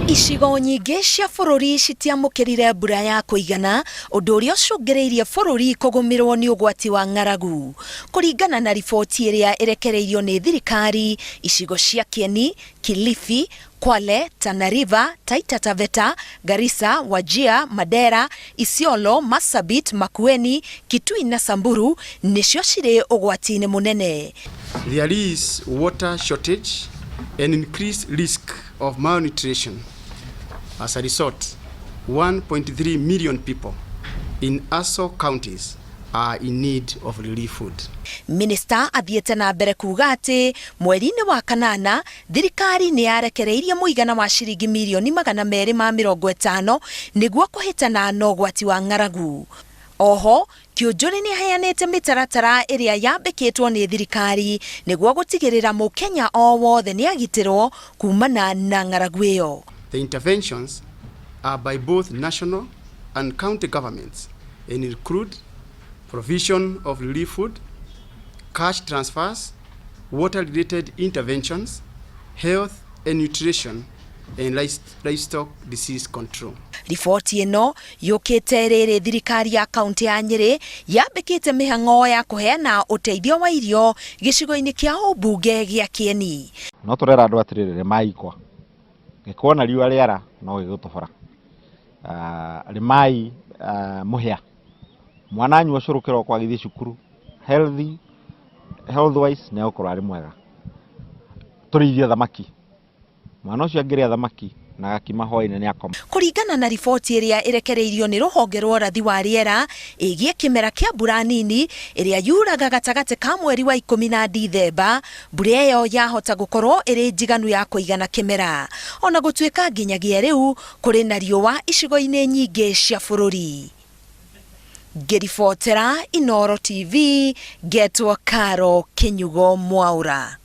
Gicigo nyingi cia bururi citiamukirire mbura ya kuigana, undu uria ucungiriirie bururi kugumirwo ni ugwati wa ngaragu. Kuringana na riboti iria irekereirio ni thirikari, icigo cia Kieni, Kilifi, Kwale, Tana River, Taita Taveta, Garissa, Wajir, Mandera, Isiolo, Marsabit, Makueni, Kitui na Samburu nicio ciri ugwati-ini munene. There is water shortage and increased risk of malnutrition. As a result, 1.3 million people in ASO counties are in need of relief food. Minister athiete na mbere kuga ati mweri-ini wa kanana thirikari ni yarekereirie muigana wa ciringi milioni 250 niguo kuhitana na ugwati wa ngaragu. Oho, Kĩũnjũrĩ ni hayanĩte mĩtaratara ĩrĩa yambĩkĩtwo nĩ thirikari nĩguo gũtigĩrĩra mũkenya o wothe nĩ agitirwo kumana na ngaragu ĩyo. The interventions are by both national and county governments and include provision of relief food, cash transfers, water-related interventions, health and nutrition, and livestock disease control. Riboti ino yukite riri thirikari ya kaunti ya Nyeri yambikite mihang'o ya kuheana uteithio wa irio gicigo-ini kia ubunge gia Kieni. No turera andu atiriri maikwa gikuona riua riara no gigutobora rimai muhia mwana anyua curu kiroko agithii cukuru health wise ne ukorwo ari mwega turithie thamaki mwana ucio angiria thamaki na gakima hoine ni akoma. Kuringana na riboti iria irekereirio ni ruhonge rwa urathi wa riera igie kimera kia mbura nini iria yuuraga gatagati ka mweri wa 10 Dithemba, mbura iyo yahota gukorwo iri njiganu ya kuigana kimera ona gutuika nginyagia riu kuri na riua icigo-ini nyingi cia bururi. Ngiribotera Inooro TV, Getwo Karo Kinyugo Mwaura.